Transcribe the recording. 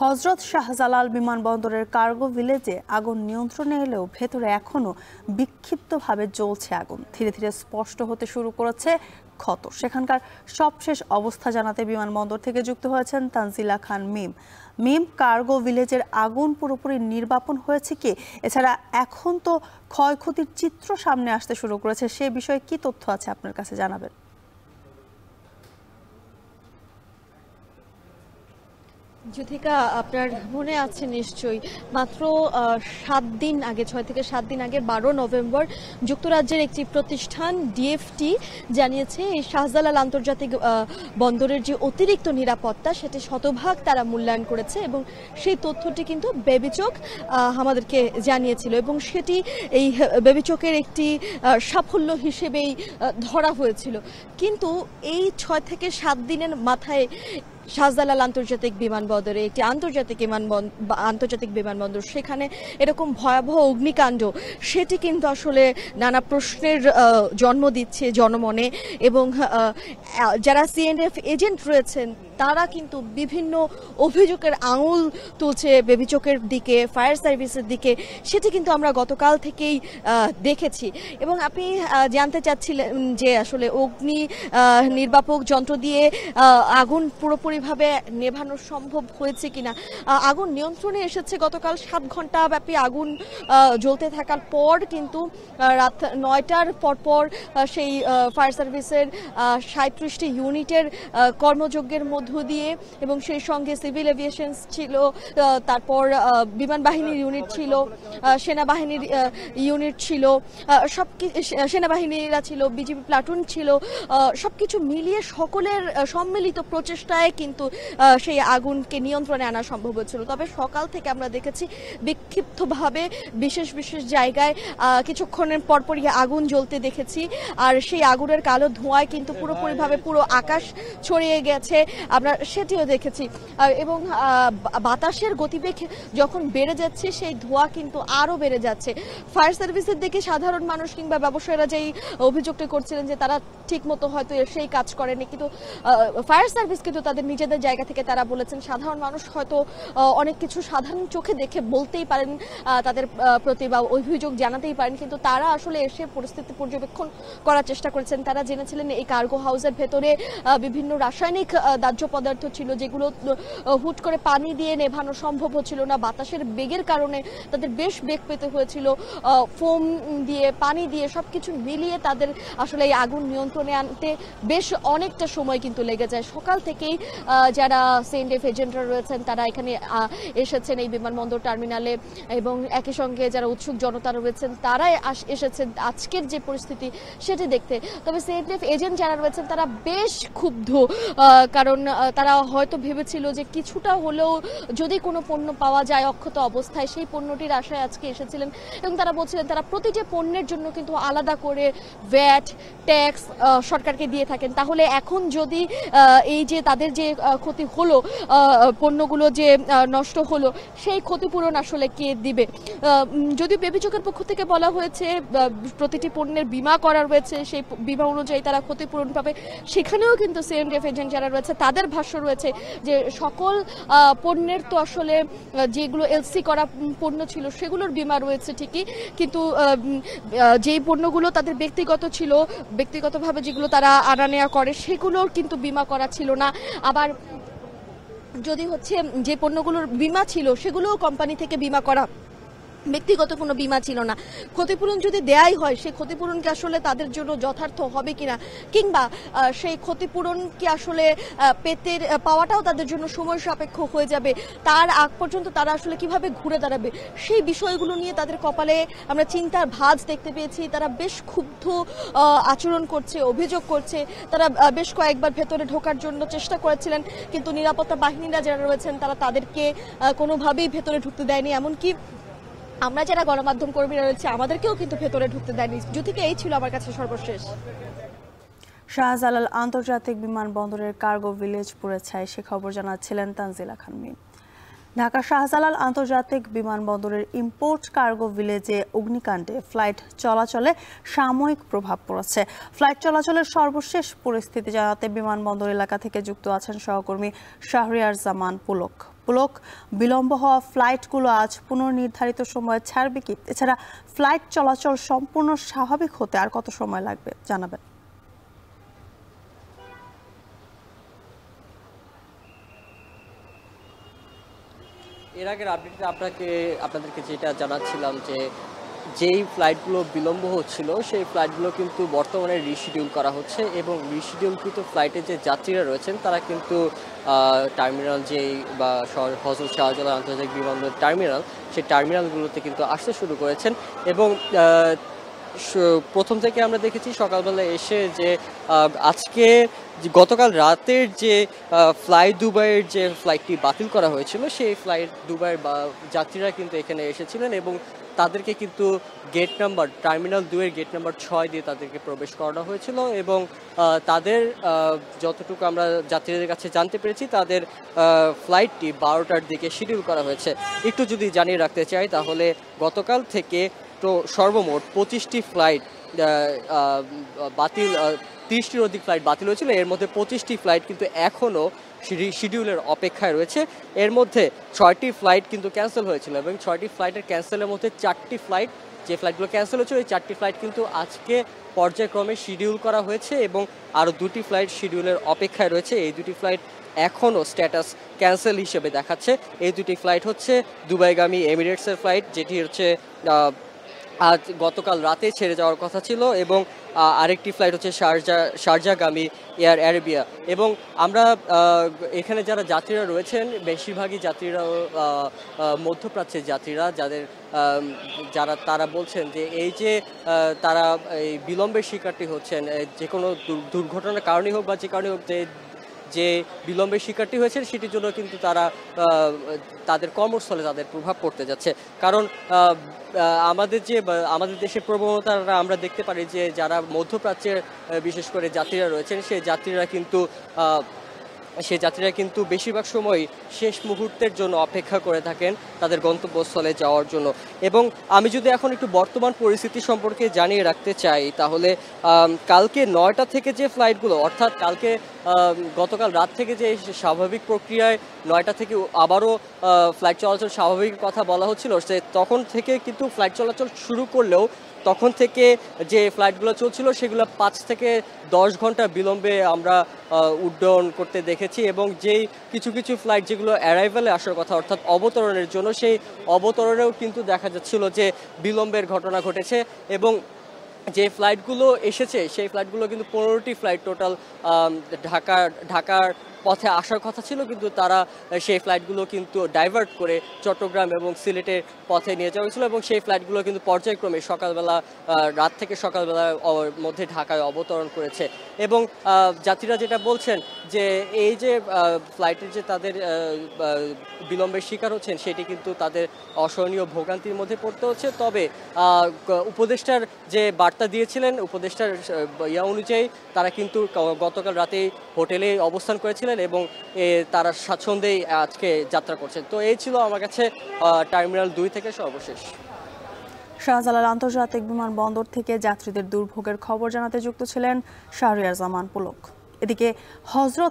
হযরত শাহজালাল বিমানবন্দরের কার্গো ভিলেজে আগুন নিয়ন্ত্রণে এলেও ভেতরে এখনো বিক্ষিপ্তভাবে জ্বলছে আগুন। ধীরে ধীরে স্পষ্ট হতে শুরু করেছে ক্ষত। সেখানকার সবশেষ অবস্থা জানাতে বিমানবন্দর থেকে যুক্ত হয়েছেন তানজিলা খান মিম। কার্গো ভিলেজের আগুন পুরোপুরি নির্বাপন হয়েছে কি? এছাড়া এখন তো ক্ষয়ক্ষতির চিত্র সামনে আসতে শুরু করেছে, সে বিষয়ে কি তথ্য আছে আপনার কাছে জানাবেন। যুথিকা, আপনার মনে আছে নিশ্চয়ই মাত্র 7 দিন আগে, 6 থেকে 7 দিন আগে 12 নভেম্বর যুক্তরাজ্যের একটি প্রতিষ্ঠান ডিএফটি জানিয়েছে এই শাহজালাল আন্তর্জাতিক বন্দরের যে অতিরিক্ত নিরাপত্তা সেটি শতভাগ তারা মূল্যায়ন করেছে এবং সেই তথ্যটি কিন্তু বেবিচক আমাদেরকে জানিয়েছিল এবং সেটি এই বেবিচকের একটি সাফল্য হিসেবেই ধরা হয়েছিল। কিন্তু এই 6 থেকে 7 দিনের মাথায় শাহজালাল আন্তর্জাতিক বিমানবন্দরে একটি আন্তর্জাতিক বিমানবন্দর, সেখানে এরকম ভয়াবহ অগ্নিকাণ্ড, সেটি কিন্তু আসলে নানা প্রশ্নের জন্ম দিচ্ছে জনমনে এবং যারা সিএনএফ এজেন্ট রয়েছেন তারা কিন্তু বিভিন্ন অভিযোগের আঙুল তুলছে বেবিচকের দিকে, ফায়ার সার্ভিসের দিকে। সেটি কিন্তু আমরা গতকাল থেকেই দেখেছি এবং আপনি জানতে চাচ্ছিলেন যে আসলে অগ্নি নির্বাপক যন্ত্র দিয়ে আগুন পুরোপুরিভাবে নেভানো সম্ভব হয়েছে কিনা। আগুন নিয়ন্ত্রণে এসেছে গতকাল 7 ঘন্টা ব্যাপী আগুন জ্বলতে থাকার পর, কিন্তু রাত 9টার পরপর সেই ফায়ার সার্ভিসের 37টি ইউনিটের কর্মযজ্ঞের মধ্য দিয়ে এবং সেই সঙ্গে সিভিল এভিয়েশন ছিল, তারপর বিমান বাহিনীর ইউনিট ছিল, সেনাবাহিনীর ইউনিট ছিল, সেনাবাহিনীরা ছিল, বিজিবি প্লাটুন ছিল, সবকিছু মিলিয়ে সকলের সম্মিলিত প্রচেষ্টায় কিন্তু সেই আগুনকে নিয়ন্ত্রণে আনা সম্ভব হয়েছিল। তবে সকাল থেকে আমরা দেখেছি বিক্ষিপ্তভাবে বিশেষ বিশেষ জায়গায় কিছুক্ষণের পরপরই আগুন জ্বলতে দেখেছি, আর সেই আগুনের কালো ধোঁয়ায় কিন্তু পুরোপুরিভাবে পুরো আকাশ ছড়িয়ে গেছে, আমরা সেটিও দেখেছি। এবং বাতাসের গতিবেগ যখন বেড়ে যাচ্ছে সেই ধোঁয়া কিন্তু আরো বেড়ে যাচ্ছে। ফায়ার সার্ভিসের দিকে সাধারণ মানুষ কিংবা ব্যবসায়ীরা যেই অভিযোগটা করছিলেন যে তারা ঠিক মতো হয়তো সেই কাজ করেনি, কিন্তু ফায়ার সার্ভিস কিন্তু তাদের নিজেদের জায়গা থেকে তারা বলেছেন সাধারণ মানুষ হয়তো অনেক কিছু সাধারণ চোখে দেখে বলতেই পারেন, তাদের প্রতি বা অভিযোগ জানাতেই পারেন, কিন্তু তারা আসলে এসে পরিস্থিতি পর্যবেক্ষণ করার চেষ্টা করেছেন। তারা জেনেছিলেন এই কার্গো হাউসের ভেতরে বিভিন্ন রাসায়নিক দাহ্য পদার্থ ছিল যেগুলো হুট করে পানি দিয়ে নেভানো সম্ভব হচ্ছিল না। বাতাসের বেগের কারণে তাদের বেশ বেগ পেতে হয়েছিল, ফোম দিয়ে, পানি দিয়ে সবকিছু মিলিয়ে তাদের আসলে এই আগুন নিয়ন্ত্রণে আনতে বেশ অনেকটা সময় কিন্তু লেগে যায়। সকাল থেকেই যারা সিএনএফ এজেন্টরা রয়েছেন তারা এখানে এসেছেন এই বিমানবন্দর টার্মিনালে এবং একই সঙ্গে যারা উৎসুক জনতা রয়েছেন তারাই এসেছেন আজকের যে পরিস্থিতি সেটি দেখতে। তবে সিএনএফ এজেন্ট যারা রয়েছেন তারা বেশ ক্ষুব্ধ, কারণ তারা হয়তো ভেবেছিল যে কিছুটা হলেও যদি কোনো পণ্য পাওয়া যায় অক্ষত অবস্থায়, সেই পণ্যটির আশায় আজকে এসেছিলেন এবং তারা বলছিলেন তারা প্রতিটি পণ্যের জন্য কিন্তু আলাদা করে ভ্যাট ট্যাক্স সরকারকে দিয়ে থাকেন। তাহলে এখন যদি এই যে তাদের যে ক্ষতি হলো, পণ্যগুলো যে নষ্ট হলো, সেই ক্ষতিপূরণ আসলে কে দিবে? যদিও বেবিচকের পক্ষ থেকে বলা হয়েছে প্রতিটি পণ্যের বীমা করা রয়েছে, সেই বীমা অনুযায়ী তারা ক্ষতিপূরণ পাবে, সেখানেও কিন্তু সিএনএফ এজেন্ট যারা রয়েছে তাদের ভাষ্য রয়েছে যে সকল পণ্যের তো আসলে যেগুলো এলসি করা পণ্য ছিল সেগুলোর বীমা রয়েছে ঠিকই, কিন্তু যেই পণ্যগুলো তাদের ব্যক্তিগত ছিল, ব্যক্তিগতভাবে যেগুলো তারা আনা নেওয়া করে সেগুলোর কিন্তু বীমা করা ছিল না। আবার যদি হচ্ছে যে পণ্যগুলোর বীমা ছিল সেগুলোও কোম্পানি থেকে বীমা করা, ব্যক্তিগত কোনো বীমা ছিল না। ক্ষতিপূরণ যদি দেয়াই হয় সেই ক্ষতিপূরণ কি আসলে তাদের জন্য যথার্থ হবে কিনা, কিংবা সেই ক্ষতিপূরণ কি আসলে পাওয়াটাও তাদের জন্য সময় সাপেক্ষ হয়ে যাবে, তার আগ পর্যন্ত তারা আসলে কিভাবে ঘুরে দাঁড়াবে, সেই বিষয়গুলো নিয়ে তাদের কপালে আমরা চিন্তার ভাঁজ দেখতে পেয়েছি। তারা বেশ ক্ষুব্ধ আচরণ করছে, অভিযোগ করছে। তারা বেশ কয়েকবার ভেতরে ঢোকার জন্য চেষ্টা করেছিলেন, কিন্তু নিরাপত্তা বাহিনীরা যারা রয়েছেন তারা তাদেরকে কোনোভাবেই ভেতরে ঢুকতে দেয়নি। এমনকি আমরা যারা গণমাধ্যম কর্মীরা রয়েছে আমাদেরকেও কিন্তু ভেতরে ঢুকতে দেয়নি। যদিও এই ছিল আমার কাছে সর্বশেষ। শাহজালাল আন্তর্জাতিক বিমানবন্দরের কার্গো ভিলেজ পুড়ে ছাই, সে খবর জানাচ্ছিলেন তানজিলা খান মিম। ঢাকা শাহজালাল আন্তর্জাতিক বিমানবন্দরের ইম্পোর্ট কার্গো ভিলেজে অগ্নিকাণ্ডে ফ্লাইট চলাচলে সাময়িক প্রভাব পড়েছে। ফ্লাইট চলাচলের সর্বশেষ পরিস্থিতি জানাতে বিমানবন্দর এলাকা থেকে যুক্ত আছেন সহকর্মী শাহরিয়ার জামান পুলক। পুলক, বিলম্ব হওয়া ফ্লাইটগুলো আজ পুনর্নির্ধারিত সময়ে ছাড়বে কি? এছাড়া ফ্লাইট চলাচল সম্পূর্ণ স্বাভাবিক হতে আর কত সময় লাগবে জানাবেন। এর আগের আপডেটে আপনাদেরকে যেটা জানাচ্ছিলাম যে যেই ফ্লাইটগুলো বিলম্ব হচ্ছিল সেই ফ্লাইটগুলো কিন্তু বর্তমানে রিশিডিউল করা হচ্ছে এবং রিশিডিউলকৃত ফ্লাইটে যে যাত্রীরা রয়েছেন তারা কিন্তু টার্মিনাল যেই বা হযরত শাহজালাল আন্তর্জাতিক বিমানবন্দর টার্মিনাল সেই টার্মিনালগুলোতে কিন্তু আসতে শুরু করেছেন এবং প্রথম থেকে আমরা দেখেছি সকালবেলা এসে যে আজকে গতকাল রাতের যে ফ্লাই দুবাইয়ের যে ফ্লাইটটি বাতিল করা হয়েছিল সেই ফ্লাইট দুবাইয়ের যাত্রীরা কিন্তু এখানে এসেছিলেন এবং তাদেরকে কিন্তু গেট নাম্বার টার্মিনাল 2-এর গেট নাম্বার 6 দিয়ে তাদেরকে প্রবেশ করানো হয়েছিল এবং তাদের যতটুকু আমরা যাত্রীদের কাছে জানতে পেরেছি তাদের ফ্লাইটটি 12টার দিকে শিডিউল করা হয়েছে। একটু যদি জানিয়ে রাখতে চাই তাহলে গতকাল থেকে তো সর্বমোট 25টি ফ্লাইট বাতিল, 30টির অধিক ফ্লাইট বাতিল হয়েছিল। এর মধ্যে 25টি ফ্লাইট কিন্তু এখনও শিডিউলের অপেক্ষায় রয়েছে। এর মধ্যে 6টি ফ্লাইট কিন্তু ক্যান্সেল হয়েছিল এবং 6টি ফ্লাইটের ক্যান্সেলের মধ্যে 4টি ফ্লাইট, যে ফ্লাইটগুলো ক্যান্সেল হয়েছিল ওই 4টি ফ্লাইট কিন্তু আজকে পর্যায়ক্রমে শিডিউল করা হয়েছে এবং আরও 2টি ফ্লাইট শিডিউলের অপেক্ষায় রয়েছে। এই 2টি ফ্লাইট এখনও স্ট্যাটাস ক্যান্সেল হিসেবে দেখাচ্ছে। এই 2টি ফ্লাইট হচ্ছে দুবাইগামী এমিরেটসের ফ্লাইট, যেটি হচ্ছে আজ গতকাল রাতে ছেড়ে যাওয়ার কথা ছিল এবং আরেকটি ফ্লাইট হচ্ছে শারজাগামী এয়ার অ্যারেবিয়া। এবং আমরা এখানে যারা যাত্রীরা রয়েছেন বেশিরভাগই যাত্রীরা মধ্যপ্রাচ্যের যাত্রীরা, যারা তারা বলছেন যে এই যে তারা এই বিলম্বের শিকারটি হচ্ছেন, যে কোনো দুর্ঘটনার কারণেই হোক বা যে কারণে হোক, যে বিলম্বের শিকারটি হয়েছে সেটির জন্য কিন্তু তারা তাদের কর্মস্থলে তাদের প্রভাব পড়তে যাচ্ছে। কারণ আমাদের দেশের প্রবণতা আমরা দেখতে পারি যে যারা মধ্যপ্রাচ্যের বিশেষ করে যাত্রীরা রয়েছেন সেই যাত্রীরা কিন্তু বেশিরভাগ সময় শেষ মুহূর্তের জন্য অপেক্ষা করে থাকেন তাদের গন্তব্যস্থলে যাওয়ার জন্য। এবং আমি যদি এখন একটু বর্তমান পরিস্থিতি সম্পর্কে জানিয়ে রাখতে চাই তাহলে কালকে 9টা থেকে যে ফ্লাইটগুলো, অর্থাৎ কালকে গতকাল রাত থেকে যে স্বাভাবিক প্রক্রিয়ায় 9টা থেকে আবারও ফ্লাইট চলাচল স্বাভাবিক কথা বলা হচ্ছিল, সে তখন থেকে কিন্তু ফ্লাইট চলাচল শুরু করলেও তখন থেকে যে ফ্লাইটগুলো চলছিল সেগুলো 5 থেকে 10 ঘন্টা বিলম্বে আমরা উড্ডয়ন করতে দেখেছি এবং যেই কিছু কিছু ফ্লাইট যেগুলো অ্যারাইভালে আসার কথা অর্থাৎ অবতরণের জন্য, সেই অবতরণেও কিন্তু দেখা যাচ্ছিল যে বিলম্বের ঘটনা ঘটেছে। এবং যে ফ্লাইটগুলো এসেছে সেই ফ্লাইটগুলো কিন্তু 15টি ফ্লাইট টোটাল ঢাকার পথে আসার কথা ছিল, কিন্তু তারা সেই ফ্লাইটগুলো কিন্তু ডাইভার্ট করে চট্টগ্রাম এবং সিলেটের পথে নিয়ে যাওয়া হয়েছিল এবং সেই ফ্লাইটগুলো কিন্তু পর্যায়ক্রমে রাত থেকে সকালবেলার মধ্যে ঢাকায় অবতরণ করেছে। এবং যাত্রীরা যেটা বলছেন যে এই যে ফ্লাইটের যে তাদের বিলম্বের শিকার হচ্ছেন সেটি কিন্তু তাদের অসহনীয় ভোগান্তির মধ্যে পড়তে হচ্ছে। তবে উপদেষ্টার যে বার্তা দিয়েছিলেন, উপদেষ্টার অনুযায়ী তারা কিন্তু গতকাল রাতেই হোটেলে অবস্থান করেছিলেন এবং তারা স্বাচ্ছন্দ্যেই আজকে যাত্রা করছেন। তো এই ছিল আমার কাছে টার্মিনাল 2 থেকে সর্বশেষ। শাহজালাল আন্তর্জাতিক বিমানবন্দর থেকে যাত্রীদের দুর্ভোগের খবর জানাতে যুক্ত ছিলেন শাহরিয়ার জামান পুলক। এদিকে হযরত